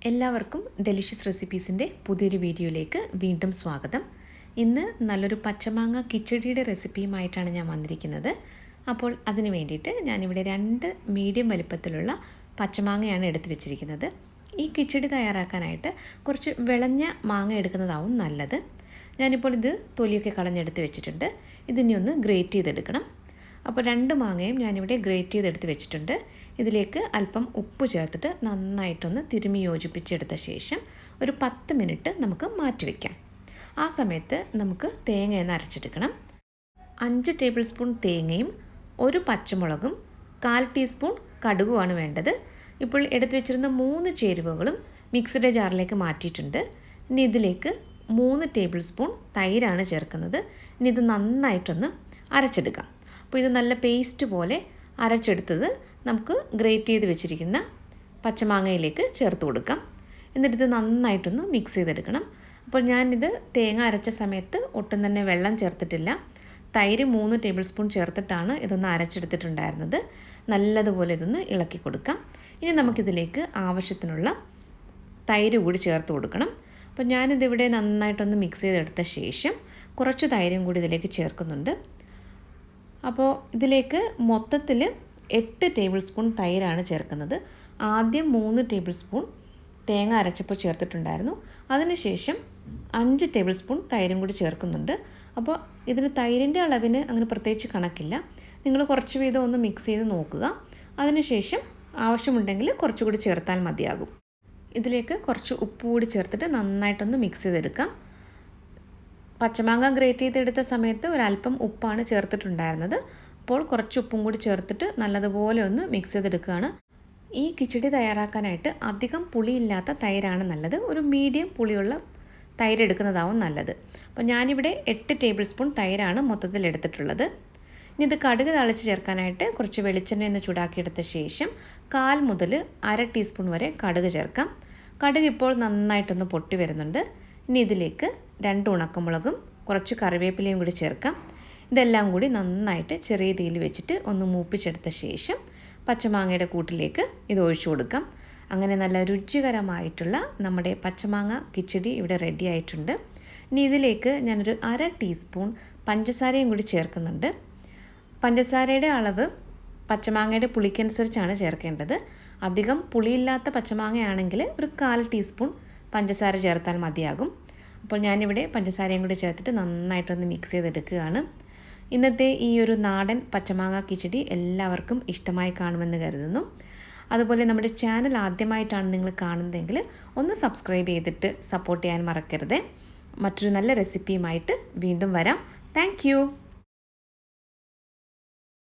എല്ലാവർക്കും ഡെലിഷ്യസ് റെസിപ്പീസിൻ്റെ പുതിയൊരു വീഡിയോയിലേക്ക് വീണ്ടും സ്വാഗതം. ഇന്ന് നല്ലൊരു പച്ചമാങ്ങ കിച്ചടിയുടെ റെസിപ്പിയുമായിട്ടാണ് ഞാൻ വന്നിരിക്കുന്നത്. അപ്പോൾ അതിന് വേണ്ടിയിട്ട് ഞാനിവിടെ 2 മീഡിയം വലിപ്പത്തിലുള്ള പച്ചമാങ്ങയാണ് എടുത്തു വെച്ചിരിക്കുന്നത്. ഈ കിച്ചടി തയ്യാറാക്കാനായിട്ട് കുറച്ച് വിളഞ്ഞ മാങ്ങ എടുക്കുന്നതാവും നല്ലത്. ഞാനിപ്പോൾ ഇത് തൊലിയൊക്കെ കളഞ്ഞെടുത്ത് വെച്ചിട്ടുണ്ട്. ഇതിനെ ഒന്ന് ഗ്രേറ്റ് ചെയ്തെടുക്കണം. അപ്പോൾ 2 മാങ്ങയും ഞാനിവിടെ ഗ്രേറ്റ് ചെയ്തെടുത്ത് വെച്ചിട്ടുണ്ട്. ഇതിലേക്ക് അല്പം ഉപ്പ് ചേർത്തിട്ട് നന്നായിട്ടൊന്ന് തിരുമ്മി യോജിപ്പിച്ചെടുത്ത ശേഷം ഒരു 10 മിനിറ്റ് നമുക്ക് മാറ്റി വയ്ക്കാം. ആ സമയത്ത് നമുക്ക് തേങ്ങയൊന്ന് അരച്ചെടുക്കണം. 5 ടേബിൾ സ്പൂൺ തേങ്ങയും 1 പച്ചമുളകും 1/4 ടീസ്പൂൺ കടുകുമാണ് വേണ്ടത്. ഇപ്പോൾ എടുത്തു വെച്ചിരുന്ന 3 ചേരുവകളും മിക്സിയുടെ ജാറിലേക്ക് മാറ്റിയിട്ടുണ്ട്. ഇനി ഇതിലേക്ക് 3 ടേബിൾ സ്പൂൺ തൈരാണ് ചേർക്കുന്നത്. ഇനി ഇത് നന്നായിട്ടൊന്ന് അരച്ചെടുക്കാം. അപ്പോൾ ഇത് നല്ല പേസ്റ്റ് പോലെ അരച്ചെടുത്തത് നമുക്ക് ഗ്രേറ്റ് ചെയ്ത് വെച്ചിരിക്കുന്ന പച്ചമാങ്ങയിലേക്ക് ചേർത്ത് കൊടുക്കാം. എന്നിട്ടിത് നന്നായിട്ടൊന്ന് മിക്സ് ചെയ്തെടുക്കണം. അപ്പോൾ ഞാനിത് തേങ്ങ അരച്ച സമയത്ത് ഒട്ടും തന്നെ വെള്ളം ചേർത്തിട്ടില്ല. തൈര് 3 ടേബിൾ സ്പൂൺ ചേർത്തിട്ടാണ് ഇതൊന്ന് അരച്ചെടുത്തിട്ടുണ്ടായിരുന്നത്. നല്ലതുപോലെ ഇതൊന്ന് ഇളക്കി കൊടുക്കാം. ഇനി നമുക്കിതിലേക്ക് ആവശ്യത്തിനുള്ള തൈര് കൂടി ചേർത്ത് കൊടുക്കണം. അപ്പോൾ ഞാനിതിവിടെ നന്നായിട്ടൊന്ന് മിക്സ് ചെയ്തെടുത്ത ശേഷം കുറച്ച് തൈരും കൂടി ഇതിലേക്ക് ചേർക്കുന്നുണ്ട്. അപ്പോൾ ഇതിലേക്ക് മൊത്തത്തിൽ 8 ടേബിൾ സ്പൂൺ തൈരാണ് ചേർക്കുന്നത്. ആദ്യം 3 ടേബിൾ സ്പൂൺ തേങ്ങ അരച്ചപ്പോൾ ചേർത്തിട്ടുണ്ടായിരുന്നു. അതിനുശേഷം 5 ടേബിൾ സ്പൂൺ തൈരും കൂടി ചേർക്കുന്നുണ്ട്. അപ്പോൾ ഇതിന് തൈരിൻ്റെ അളവിന് അങ്ങനെ പ്രത്യേകിച്ച് കണക്കില്ല. നിങ്ങൾ കുറച്ച് വീതം ഒന്ന് മിക്സ് ചെയ്ത് നോക്കുക. അതിനുശേഷം ആവശ്യമുണ്ടെങ്കിൽ കുറച്ചുകൂടി ചേർത്താൽ മതിയാകും. ഇതിലേക്ക് കുറച്ച് ഉപ്പ് കൂടി ചേർത്തിട്ട് നന്നായിട്ടൊന്ന് മിക്സ് ചെയ്തെടുക്കാം. പച്ചമാങ്ങ ഗ്രേറ്റ് ചെയ്തെടുത്ത സമയത്ത് ഒരല്പം ഉപ്പാണ് ചേർത്തിട്ടുണ്ടായിരുന്നത്. അപ്പോൾ കുറച്ച് ഉപ്പും കൂടി ചേർത്തിട്ട് നല്ലതുപോലെ ഒന്ന് മിക്സ് ചെയ്തെടുക്കുകയാണ്. ഈ കിച്ചടി തയ്യാറാക്കാനായിട്ട് അധികം പുളിയില്ലാത്ത തൈരാണ് നല്ലത്. ഒരു മീഡിയം പുളിയുള്ള തൈര് എടുക്കുന്നതാവും നല്ലത്. അപ്പോൾ ഞാനിവിടെ 8 ടേബിൾ സ്പൂൺ തൈരാണ് മൊത്തത്തിൽ എടുത്തിട്ടുള്ളത്. ഇനി ഇത് കടുക് താളിച്ച് ചേർക്കാനായിട്ട് കുറച്ച് വെളിച്ചെണ്ണ ഒന്ന് ചൂടാക്കിയെടുത്ത ശേഷം 1/4 മുതൽ 1/2 ടീസ്പൂൺ വരെ കടുക് ചേർക്കാം. കടുക് ഇപ്പോൾ നന്നായിട്ടൊന്ന് പൊട്ടി വരുന്നുണ്ട്. ഇനി ഇതിലേക്ക് 2 ഉണക്കമുളകും കുറച്ച് കറിവേപ്പിലയും കൂടി ചേർക്കാം. ഇതെല്ലാം കൂടി നന്നായിട്ട് ചെറിയ തീയിൽ വെച്ചിട്ട് ഒന്ന് മൂപ്പിച്ചെടുത്ത ശേഷം പച്ചമാങ്ങയുടെ കൂട്ടിലേക്ക് ഇത് ഒഴിച്ചു കൊടുക്കാം. അങ്ങനെ നല്ല രുചികരമായിട്ടുള്ള നമ്മുടെ പച്ചമാങ്ങ കിച്ചടി ഇവിടെ റെഡി ആയിട്ടുണ്ട്. ഇനി ഇതിലേക്ക് ഞാനൊരു 1/2 ടീസ്പൂൺ പഞ്ചസാരയും കൂടി ചേർക്കുന്നുണ്ട്. പഞ്ചസാരയുടെ അളവ് പച്ചമാങ്ങയുടെ പുളിക്കനുസരിച്ചാണ് ചേർക്കേണ്ടത്. അധികം പുളിയില്ലാത്ത പച്ചമാങ്ങയാണെങ്കിൽ ഒരു 1/4 ടീസ്പൂൺ പഞ്ചസാര ചേർത്താൽ മതിയാകും. അപ്പോൾ ഞാനിവിടെ പഞ്ചസാരയും കൂടി ചേർത്തിട്ട് നന്നായിട്ടൊന്ന് മിക്സ് ചെയ്തെടുക്കുകയാണ്. ഇന്നത്തെ ഈ ഒരു നാടൻ പച്ചമാങ്ങ കിച്ചടി എല്ലാവർക്കും ഇഷ്ടമായി കാണുമെന്ന് കരുതുന്നു. അതുപോലെ നമ്മുടെ ചാനൽ ആദ്യമായിട്ടാണ് നിങ്ങൾ കാണുന്നതെങ്കിൽ ഒന്ന് സബ്സ്ക്രൈബ് ചെയ്തിട്ട് സപ്പോർട്ട് ചെയ്യാൻ മറക്കരുത്. മറ്റൊരു നല്ല റെസിപ്പിയുമായിട്ട് വീണ്ടും വരാം. താങ്ക്